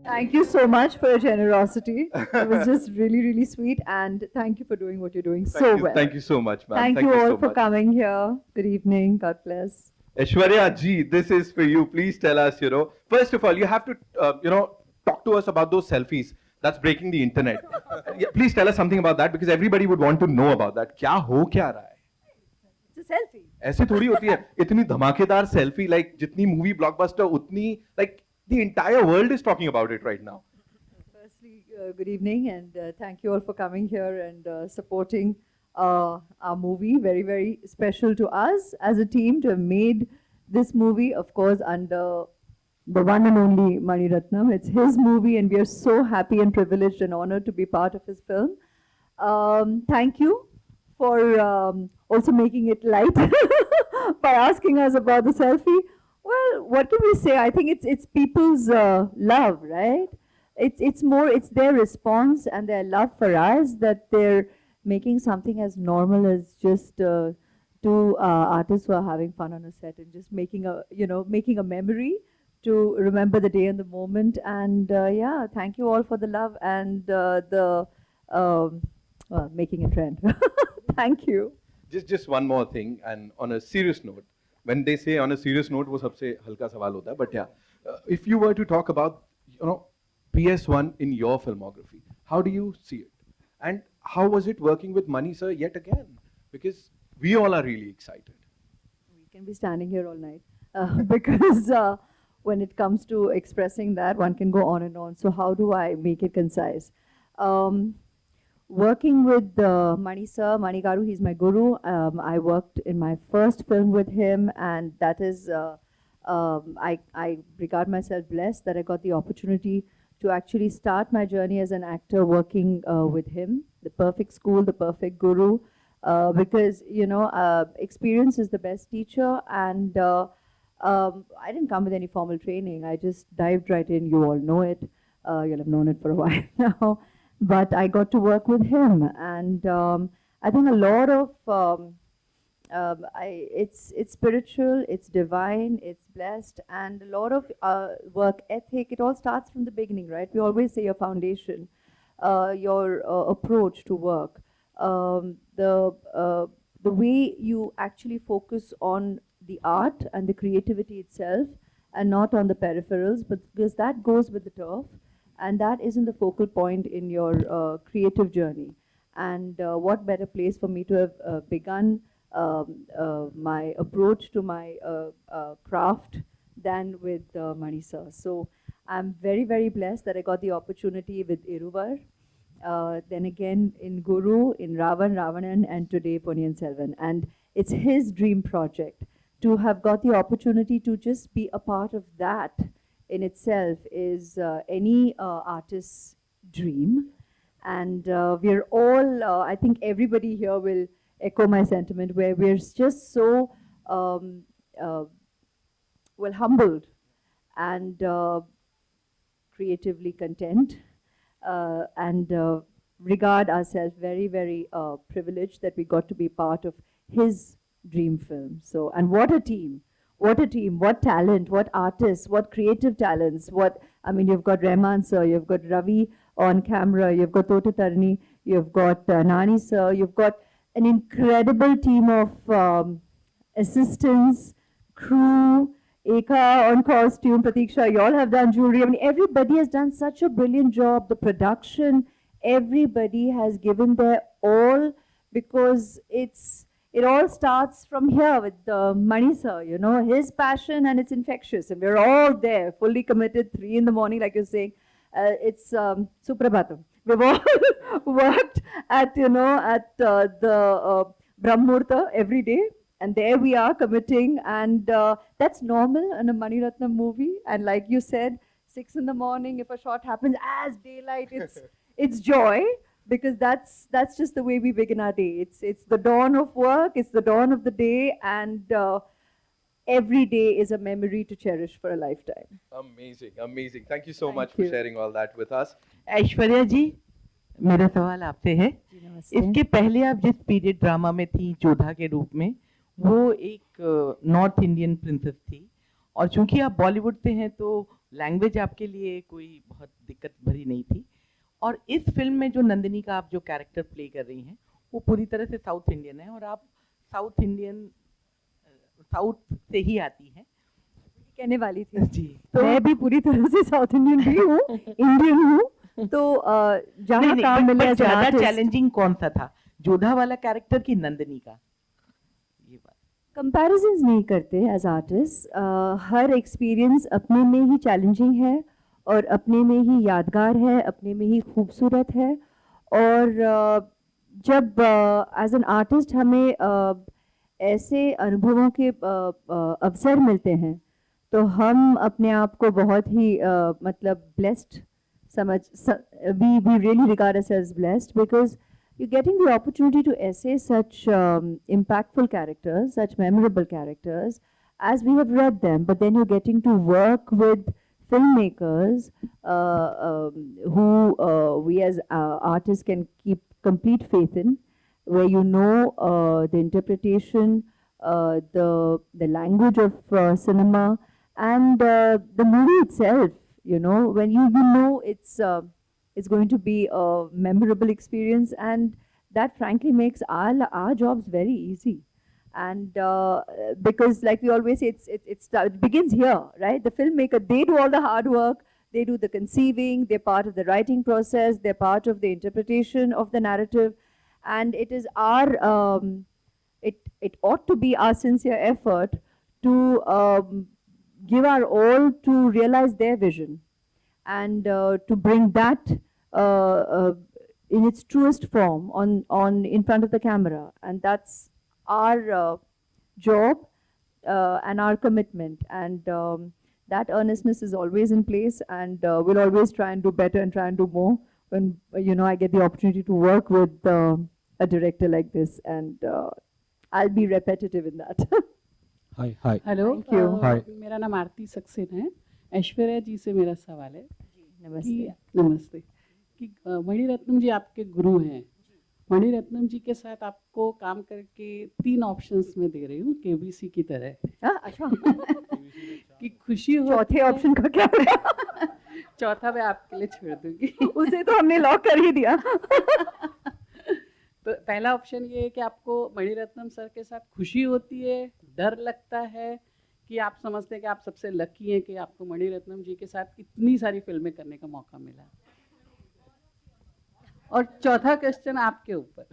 Thank you so much for your generosity. It was just really, really sweet. And thank you for doing what you're doing so well. Thank you so much, ma'am. Thank you all for coming here. Good evening. God bless. Aishwarya ji, this is for you. Please tell us, first of all, you have to, talk to us about those selfies that's breaking the internet. Yeah, please tell us something about that because everybody would want to know about that. क्या रहा है? It's a selfie. ऐसे थोड़ी होती है इतनी धमाकेदार selfie like जितनी मूवी ब्लॉकबस्टर उतनी like the entire world is talking about it right now. Firstly, good evening, and thank you all for coming here and supporting our movie. Very, very special to us as a team to have made this movie, of course, under the one and only Mani Ratnam. It's his movie, and we are so happy and privileged and honored to be part of his film. Thank you for also making it light by asking us about the selfie. Well, what can we say? I think it's people's love, right? It's their response and their love for us that they're making something as normal as just two artists who are having fun on a set and just making a memory to remember the day and the moment. And yeah, thank you all for the love and making a trend. Thank you. Just one more thing, and on a serious note, when they say on a serious note, वो सबसे हल्का सवाल होता है. But yeah, if you were to talk about, PS1 in your filmography, how do you see it? And how was it working with Mani sir yet again? Because we all are really excited. We can be standing here all night because when it comes to expressing that, one can go on and on. So how do I make it concise? Working with Mani sir, Mani Garu, he's my guru. I worked in my first film with him, and that is, I regard myself blessed that I got the opportunity to actually start my journey as an actor working with him. The perfect school, the perfect guru, because, experience is the best teacher, and I didn't come with any formal training. I just dived right in. You all know it. You'll have known it for a while now. But I got to work with him, and I think a lot of it's spiritual, it's divine, it's blessed, and a lot of work ethic. It all starts from the beginning, right? We always say your foundation, your approach to work, the way you actually focus on the art and the creativity itself, and not on the peripherals, but because that goes with the turf. And that isn't the focal point in your creative journey. And what better place for me to have begun my approach to my craft than with Mani sir. So I'm very, very blessed that I got the opportunity with Iruvar, then again in Guru, in Ravanan, and today Ponniyin Selvan. And it's his dream project. To have got the opportunity to just be a part of that in itself is any artist's dream. And we're all, I think everybody here will echo my sentiment, where we're just so, humbled and creatively content and regard ourselves very, very privileged that we got to be part of his dream film. So, and what a team. What a team, what talent, what artists, what creative talents, you've got Rahman sir, you've got Ravi on camera, you've got Tota Tarni, you've got Nani sir, you've got an incredible team of assistants, crew, Eka on costume, Pratiksha, you all have done jewelry. Everybody has done such a brilliant job. The production, everybody has given their all because it all starts from here with Mani sir, his passion, and it's infectious. And we're all there, fully committed, 3 in the morning, like you're saying. It's Suprabhatam. We've all worked at, the Brahmurta every day. And there we are committing. And that's normal in a Mani Ratnam movie. And like you said, 6 in the morning, if a shot happens as daylight, it's joy. Because that's just the way we begin our day. It's the dawn of work, it's the dawn of the day, and every day is a memory to cherish for a lifetime. Amazing, amazing. Thank you so much for sharing all that with us. Aishwarya जी, मेरा सवाल आपसे है, इसके पहले आप जिस period drama में थी जोधा के रूप में, वो एक नॉर्थ इंडियन प्रिंसेस थी, और चूंकि आप बॉलीवुड से हैं तो लैंग्वेज आपके लिए कोई बहुत दिक्कत भरी नहीं थी, और इस फिल्म में जो नंदिनी का आप जो कैरेक्टर प्ले कर रही हैं वो पूरी तरह से साउथ इंडियन है, और आप साउथ इंडियन साउथ से ही आती हैं। कहने वाली थी जी, तो मैं भी पूरी तरह से साउथ इंडियन भी हूँ, इंडियन हूँ, तो जहाँ काम मिले as an ज्यादा artist, चैलेंजिंग कौन सा था, जोधा वाला कैरेक्टर की नंदिनी का? ये बात कंपैरिजंस नहीं करते एज आर्टिस्ट। हर एक्सपीरियंस अपने में ही चैलेंजिंग है और अपने में ही यादगार है, अपने में ही खूबसूरत है। और जब एज एन आर्टिस्ट हमें ऐसे अनुभवों के अवसर मिलते हैं तो हम अपने आप को बहुत ही मतलब ब्लेस्ड समझ, we really regard ourselves blessed because you're getting the opportunity to essay such impactful characters, such memorable characters as we have read them, but then you're getting to work with filmmakers who we as artists can keep complete faith in, where you know the interpretation, the language of cinema, and the movie itself. You know, when you know it's going to be a memorable experience, and that frankly makes our jobs very easy. And because, like we always say, it begins here, right? The filmmaker, they do all the hard work. They do the conceiving. They're part of the writing process. They're part of the interpretation of the narrative, and it is our it ought to be our sincere effort to give our all to realize their vision and to bring that in its truest form on in front of the camera, and that's our job and our commitment, and that earnestness is always in place, and we'll always try and do better and try and do more when I get the opportunity to work with a director like this, and I'll be repetitive in that. Hi hi hello, Thank you. Hi. मेरा नाम आरती सक्सेना है। ऐश्वर्या जी से मेरा सवाल है नमस्ते। कि नमस्ते कि मणिरत्नम जी आपके गुरु हैं। मणिरत्नम जी के साथ आपको काम करके 3 ऑप्शंस में दे रही हूँ केबीसी की तरह अच्छा कि खुशी हो। चौथे ऑप्शन का क्या है? चौथा मैं आपके लिए छोड़ दूंगी। उसे तो हमने लॉक कर ही दिया। तो पहला ऑप्शन ये है कि आपको मणिरत्नम सर के साथ खुशी होती है, डर लगता है, कि आप समझते हैं कि आप सबसे लकी हैं कि आपको मणिरत्नम जी के साथ इतनी सारी फिल्में करने का मौका मिला। और चौथा क्वेश्चन आपके ऊपर।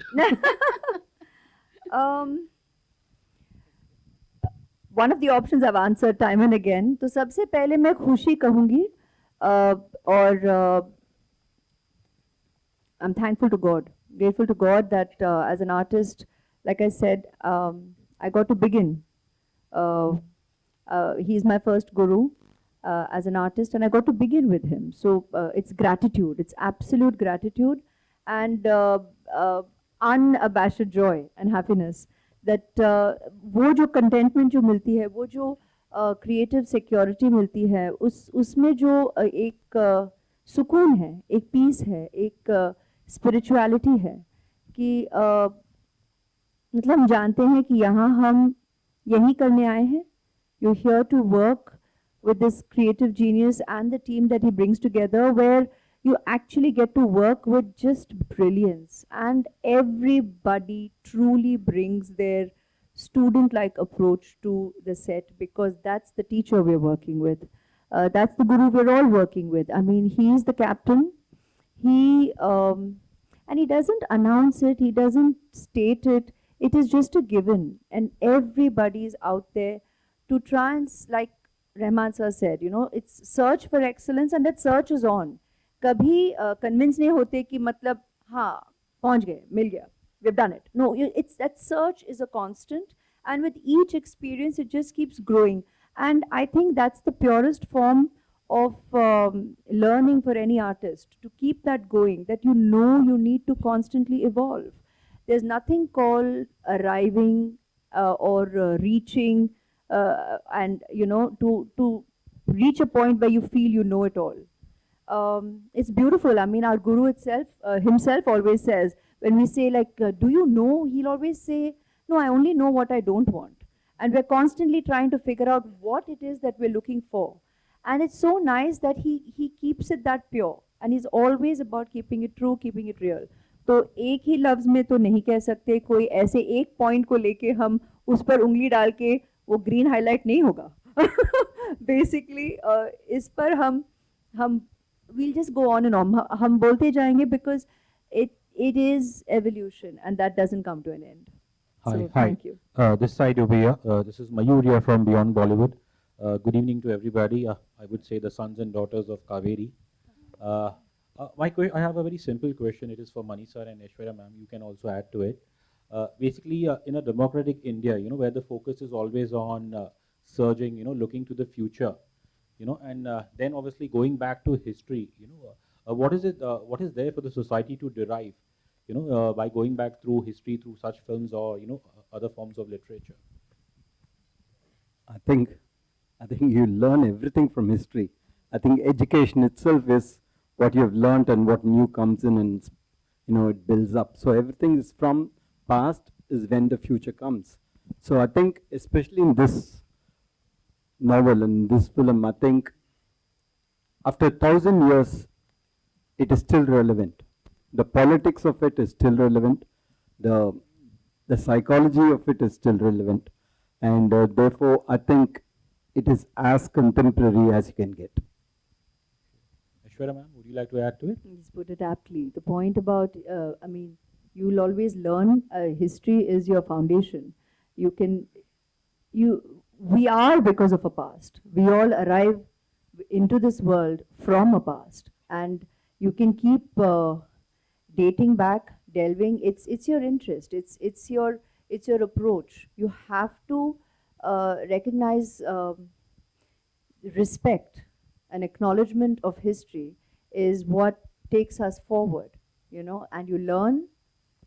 One of the options I've answered time and again. तो सबसे पहले मैं खुशी कहूँगी और I'm thankful to God, grateful to God that as an artist, like I said, I got to begin. He's my first guru as an artist, and I got to begin with him. So it's gratitude, it's absolute gratitude, and unabashed joy and happiness. That वो जो contentment जो मिलती है, वो जो creative security मिलती है, उसमें जो एक सुकून है, एक peace है, एक spirituality है, कि मतलब हम जानते हैं कि यहाँ हम यही करने आए हैं. You're here to work with this creative genius and the team that he brings together, where you actually get to work with just brilliance, and everybody truly brings their student-like approach to the set, because that's the teacher we're working with. That's the guru we're all working with. I mean, he's the captain. And he doesn't announce it, he doesn't state it. It is just a given, and everybody is out there to try and, like Rahman sir said, it's search for excellence, and that search is on. कभी convince नहीं होते कि मतलब हाँ पहुंच गए, मिल गया, we've done it. No, it's that search is a constant, and with each experience it just keeps growing. And I think that's the purest form of learning for any artist, to keep that going, that you need to constantly evolve. There's nothing called arriving or reaching and to reach a point where you feel you know it all. It's beautiful. I mean, our guru itself himself always says, when we say like, do you know, he'll always say, no, I only know what I don't want. And we're constantly trying to figure out what it is that we're looking for. And it's so nice that he keeps it that pure. And he's always about keeping it true, keeping it real. तो एक ही लफ्ज़ में तो नहीं कह सकते, कोई ऐसे एक पॉइंट को लेके हम उस पर उंगली डाल के वो ग्रीन हाईलाइट नहीं होगा. बेसिकली इस पर हम we'll just go on and on. हम बोलते जाएंगे because it is evolution and that doesn't come to an end. Hi, So, hi. thank you. This side over here. This is Mayur here from Beyond Bollywood. Good evening to everybody. I would say the sons and daughters of Kaveri. I have a very simple question. It is for Mani sir and Aishwarya ma'am. You can also add to it. Basically, in a democratic India, where the focus is always on surging, looking to the future, and then obviously going back to history, what is there for the society to derive, by going back through history, through such films or, other forms of literature? I think you learn everything from history. I think education itself is what you have learned and what new comes in, and it builds up. So everything is from past is when the future comes. So I think especially in this novel and this film, I think after 1,000 years, it is still relevant. The politics of it is still relevant. The psychology of it is still relevant. And therefore, I think it is as contemporary as you can get. Aishwarya ma'am, would you like to add to it? He's put it aptly. The point about, you'll always learn. History is your foundation. We are because of a past. We all arrive into this world from a past, and you can keep dating back, delving. It's your interest. It's your approach. You have to recognize respect. An acknowledgement of history is what takes us forward, and you learn,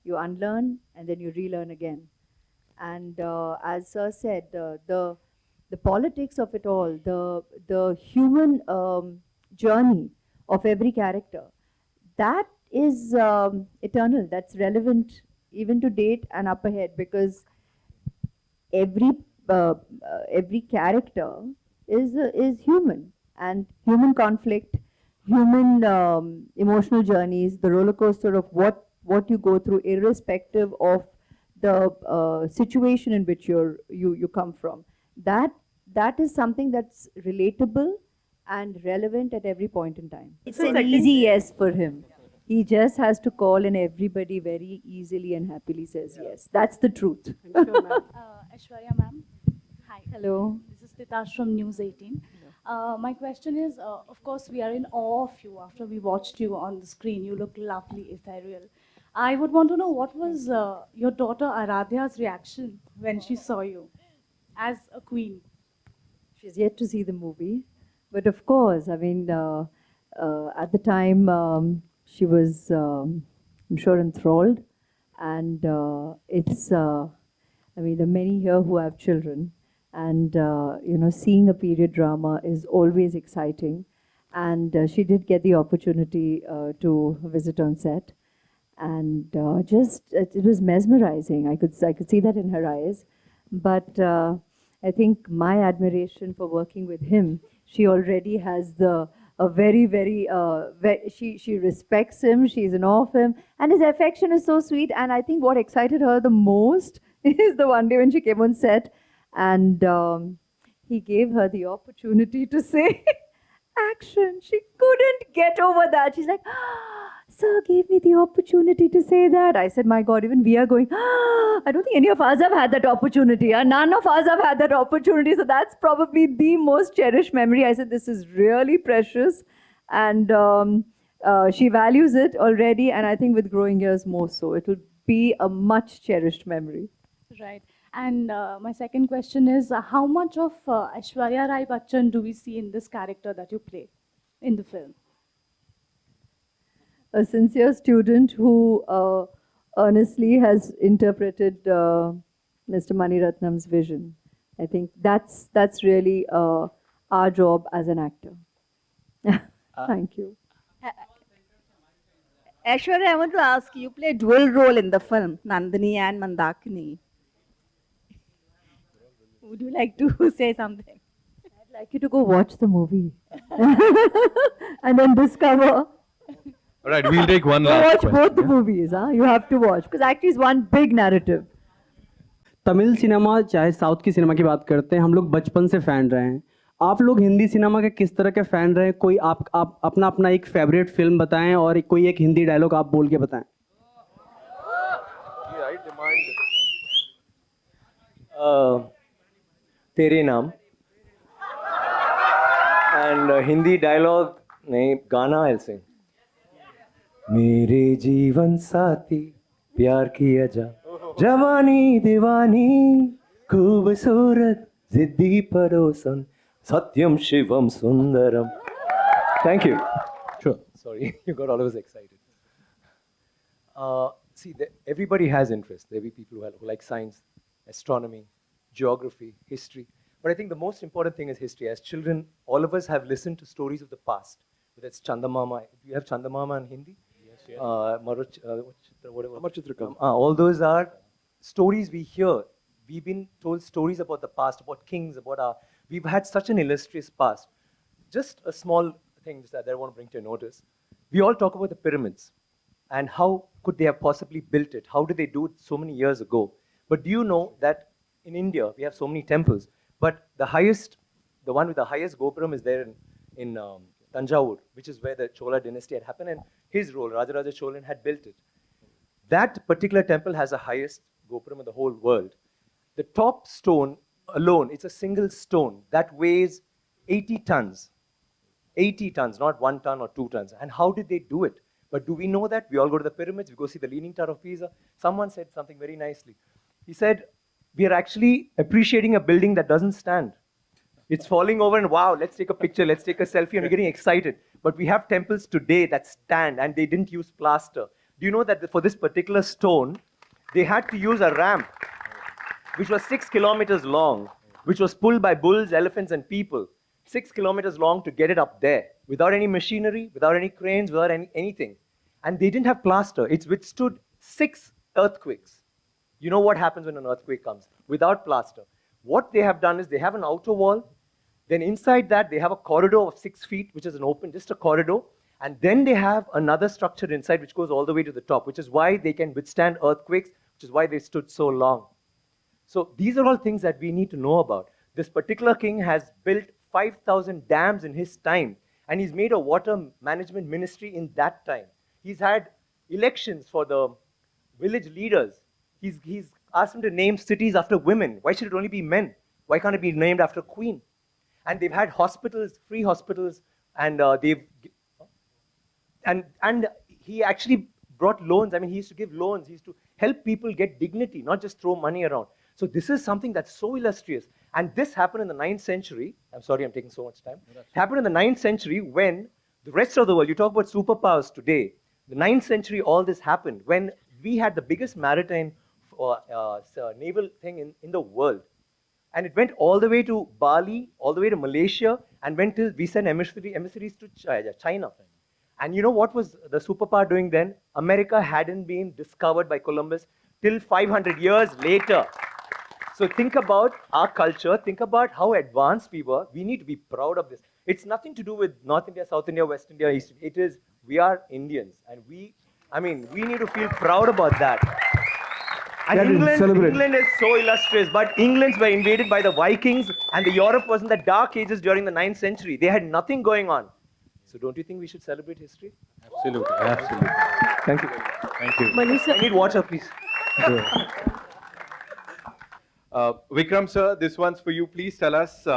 you unlearn, and then you relearn again. And as Sir said, the politics of it all, the human journey of every character, that is eternal, that's relevant even to date and up ahead, because every character is human. And human conflict, human emotional journeys, the roller coaster of what you go through, irrespective of the situation in which you come from. That is something that's relatable and relevant at every point in time. It's an easy yes for him. He just has to call and everybody very easily and happily says yes. That's the truth. Aishwarya ma'am, hi. Hello. This is Titash from News 18. My question is, of course, we are in awe of you after we watched you on the screen. You look lovely, ethereal. I would want to know, what was your daughter Aradhya's reaction when she saw you as a queen? She's yet to see the movie. But of course, at the time, she was, I'm sure, enthralled. And there are many here who have children. And, seeing a period drama is always exciting. And she did get the opportunity to visit on set. And it was mesmerizing. I could see that in her eyes. But I think my admiration for working with him, she already has she respects him, she's in awe of him. And his affection is so sweet. And I think what excited her the most is the one day when she came on set, and he gave her the opportunity to say action. She couldn't get over that. She's like, sir gave me the opportunity to say that. I said, my God, even we are going, I don't think any of us have had that opportunity. None of us have had that opportunity. So that's probably the most cherished memory. I said, this is really precious. And she values it already. And I think with growing years more so, it will be a much cherished memory. Right. And my second question is, how much of Aishwarya Rai Bachchan do we see in this character that you play in the film? A sincere student who earnestly has interpreted Mr. Mani Ratnam's vision. I think that's really our job as an actor. Thank you. Aishwarya, I want to ask, you play dual role in the film, Nandini and Mandakini. Would you like to say something? I'd like you to go watch the movie and then discover. All right, we'll take one Go last watch question. both the movies, huh? You have to watch because actually it's one big narrative. Tamil cinema चाहे south की cinema की बात करते हैं, हम लोग बचपन से फ़ैन रहे हैं. आप लोग हिंदी सिनेमा के किस तरह के फ़ैन रहे हैं? कोई आप अपना अपना एक फेवरेट फिल्म बताएं और कोई एक हिंदी डायलॉग आप बोल के बताएं. तेरे नाम एंड हिंदी डायलॉग नहीं, गाना आई सिंग. मेरे जीवन साथी प्यार किया जा, जवानी दीवानी खूबसूरत जिद्दी पड़ोसन सत्यम Shivam Sundaram. Thank you. Sure. Sorry, you got all of us excited. See, everybody has interest. There will be people who like science, astronomy, geography, history. But I think the most important thing is history. As children, all of us have listened to stories of the past. Whether it's Chandamama. Do you have Chandamama in Hindi? Yes, yes. Whatever. All those are stories we hear. We've been told stories about the past, about kings, about our... We've had such an illustrious past. Just a small thing that I want to bring to your notice. We all talk about the pyramids and how could they have possibly built it? How did they do it so many years ago? But do you know that in India, we have so many temples, but the one with the highest Gopuram is there in Tanjavur, which is where the Chola dynasty had happened, and his role, Rajaraja Cholan, had built it. That particular temple has the highest Gopuram in the whole world. The top stone alone, it's a single stone that weighs 80 tons. 80 tons, not 1 ton or 2 tons. And how did they do it? But do we know that? We all go to the pyramids, we go see the Leaning Tower of Pisa. Someone said something very nicely. He said, we are actually appreciating a building that doesn't stand. It's falling over and wow, let's take a picture, let's take a selfie, and we're getting excited. But we have temples today that stand and they didn't use plaster. Do you know that for this particular stone, they had to use a ramp, which was 6 kilometers long, which was pulled by bulls, elephants, and people. 6 kilometers long to get it up there, without any machinery, without any cranes, without anything. And they didn't have plaster. It's withstood 6 earthquakes. You know what happens when an earthquake comes? Without plaster. What they have done is they have an outer wall, then inside that they have a corridor of 6 feet, which is an open, just a corridor, and then they have another structure inside which goes all the way to the top, which is why they can withstand earthquakes, which is why they stood so long. So these are all things that we need to know about. This particular king has built 5,000 dams in his time, and he's made a water management ministry in that time. He's had elections for the village leaders. He's asked them to name cities after women. Why should it only be men? Why can't it be named after a queen? And they've had hospitals, free hospitals, and he actually brought loans. I mean, he used to give loans. He used to help people get dignity, not just throw money around. So this is something that's so illustrious. And this happened in the 9th century. I'm sorry, I'm taking so much time. It happened in the 9th century when the rest of the world, you talk about superpowers today, the 9th century, all this happened when we had the biggest maritime naval thing in the world. And it went all the way to Bali, all the way to Malaysia, and went till we sent emissaries to China. And you know what was the superpower doing then? America hadn't been discovered by Columbus till 500 years later. So think about our culture, think about how advanced we were. We need to be proud of this. It's nothing to do with North India, South India, West India, East. It is, we are Indians. And we need to feel proud about that. And England is so illustrious, but Englands were invaded by the Vikings, and the Europe was in the dark ages during the 9th century. They had nothing going on. So don't you think we should celebrate history? Absolutely, absolutely. Thank you. Thank you. Manisha, I need water, please. Vikram sir, this one's for you. Please tell us,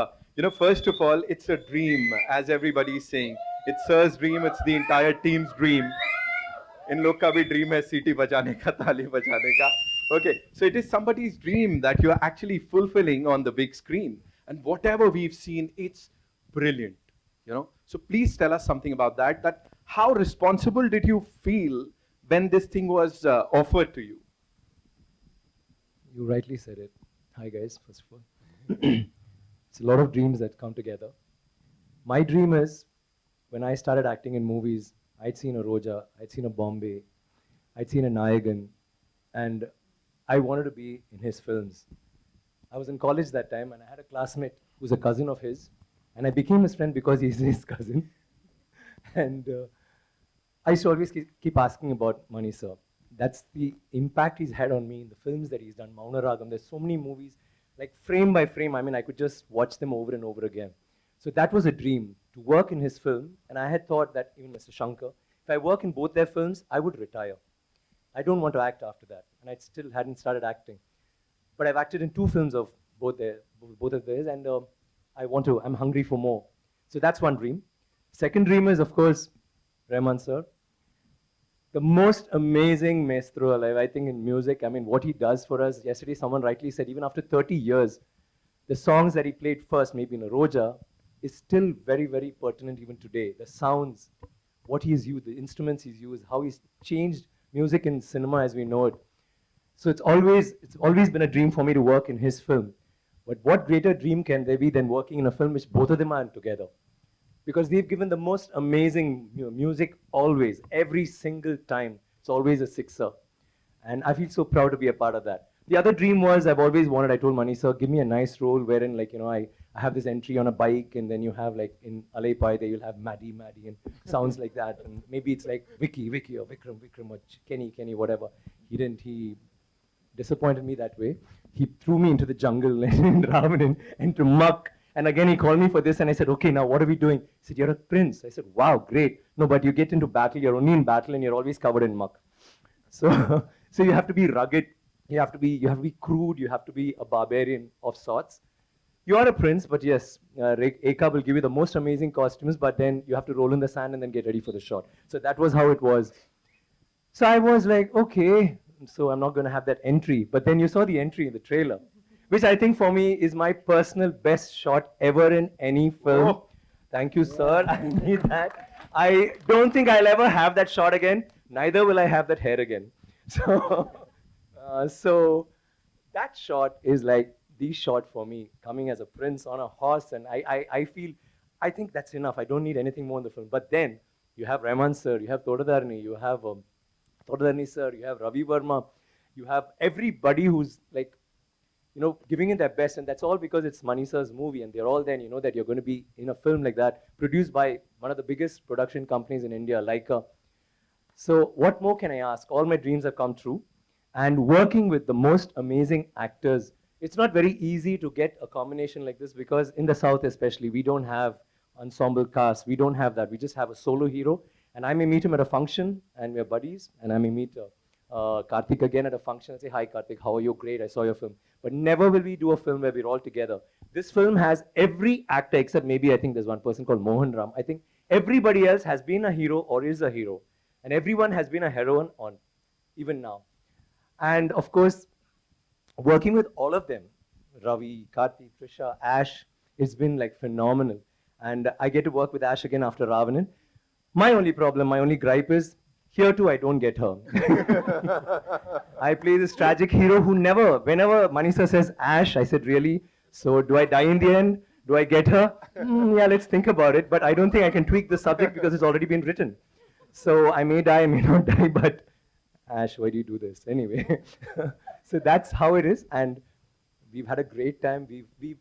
first of all, it's a dream, as everybody is saying. It's sir's dream, it's the entire team's dream. In log ka bhi dream hai सीटी बजाने का, ताली बजाने का. Okay, so it is somebody's dream that you are actually fulfilling on the big screen. And whatever we've seen, it's brilliant. So please tell us something about that how responsible did you feel when this thing was offered to you? You rightly said it. Hi guys, first of all. It's a lot of dreams that come together. My dream is, when I started acting in movies, I'd seen a Roja, I'd seen a Bombay, I'd seen a Nayagan, and I wanted to be in his films. I was in college that time, and I had a classmate who's a cousin of his, And I became his friend because he's his cousin. And I used to always keep asking about Mani sir. That's the impact he's had on me in the films that he's done. Maunaragam, there's so many movies, like frame by frame. I mean, I could just watch them over and over again. So that was a dream, to work in his film. And I had thought that even Mr. Shankar, if I work in both their films, I would retire. I don't want to act after that. And I still hadn't started acting. But I've acted in 2 films of both of theirs, and I'm hungry for more. So that's one dream. Second dream is, of course, Rahman sir. The most amazing maestro alive, I think, in music. I mean, what he does for us. Yesterday, someone rightly said, even after 30 years, the songs that he played first, maybe in a Roja, is still very, very pertinent even today. The sounds, what he's used, the instruments he's used, how he's changed music in cinema as we know it. So it's always been a dream for me to work in his film. But what greater dream can there be than working in a film which both of them are in together? Because they've given the most amazing music always, every single time. It's always a sixer. And I feel so proud to be a part of that. The other dream was, I've always wanted, I told Mani sir, give me a nice role wherein, like, I have this entry on a bike, and then you have, like, in Alai Pai, there you'll have Maddie, and sounds like that. And maybe it's like Vicky, or Vikram, or Kenny, whatever. He disappointed me that way. He threw me into the jungle in Ravanan, into muck. And again, he called me for this, and I said, okay, now what are we doing? He said, you're a prince. I said, wow, great. No, but you get into battle, you're only in battle, and you're always covered in muck. So, so you have to be rugged, you have to be crude, you have to be a barbarian of sorts. You are a prince, but yes, Eka will give you the most amazing costumes, but then you have to roll in the sand and then get ready for the shot. So that was how it was. So I was like, okay, so I'm not going to have that entry. But then you saw the entry in the trailer, which I think for me is my personal best shot ever in any film. Oh. Thank you, sir. I need that. I don't think I'll ever have that shot again. Neither will I have that hair again. So, so that shot is like the shot for me, coming as a prince on a horse. And I think that's enough. I don't need anything more in the film. But then you have Rahman sir, you have Thodadarni, you have Thodadarni sir, you have Ravi Verma, you have everybody who's like, giving it their best, and that's all because it's Mani sir's movie, and they're all then, that you're going to be in a film like that, produced by one of the biggest production companies in India, Leica. So what more can I ask? All my dreams have come true, and working with the most amazing actors. It's not very easy to get a combination like this because in the South especially, we don't have ensemble cast, we don't have that. We just have a solo hero, and I may meet him at a function, and we're buddies, and I may meet Karthik again at a function and say, hi Karthik, how are you? Great, I saw your film. But never will we do a film where we're all together. This film has every actor, except maybe I think there's one person called Mohan Ram. I think everybody else has been a hero or is a hero. And everyone has been a heroine on, even now. And of course, working with all of them, Ravi, Karthik, Trisha, Ash, it's been like phenomenal. And I get to work with Ash again after Ravanan. My only problem, my only gripe is, here too, I don't get her. I play this tragic hero who never, whenever Mani sir says Ash, I said, really? So do I die in the end? Do I get her? Yeah, let's think about it. But I don't think I can tweak the subject because it's already been written. So I may die, I may not die, but Ash, why do you do this? Anyway, so that's how it is. And we've had a great time.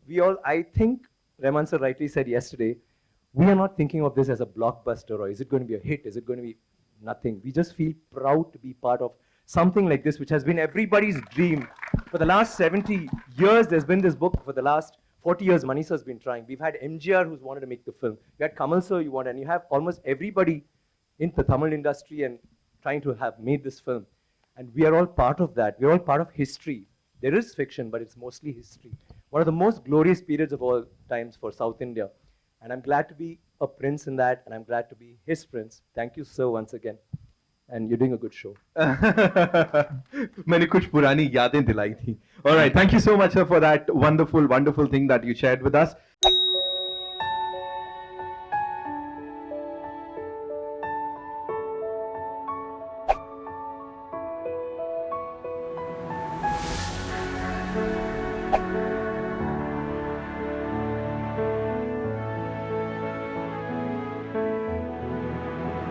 We all, I think Rahman sir rightly said yesterday, we are not thinking of this as a blockbuster or is it going to be a hit? Is it going to be nothing? We just feel proud to be part of something like this, which has been everybody's dream. For the last 70 years, there's been this book. For the last 40 years, Mani sir's been trying. We've had MGR who's wanted to make the film. You had Kamal sir, and you have almost everybody in the Tamil industry and trying to have made this film. And we are all part of that. We're all part of history. There is fiction, but it's mostly history. One of the most glorious periods of all times for South India. And I'm glad to be a prince in that, and I'm glad to be his prince. Thank you, sir, once again. And you're doing a good show. मैंने कुछ पुरानी यादें दिलाई थी. All right, thank you so much, sir, for that wonderful, wonderful thing that you shared with us.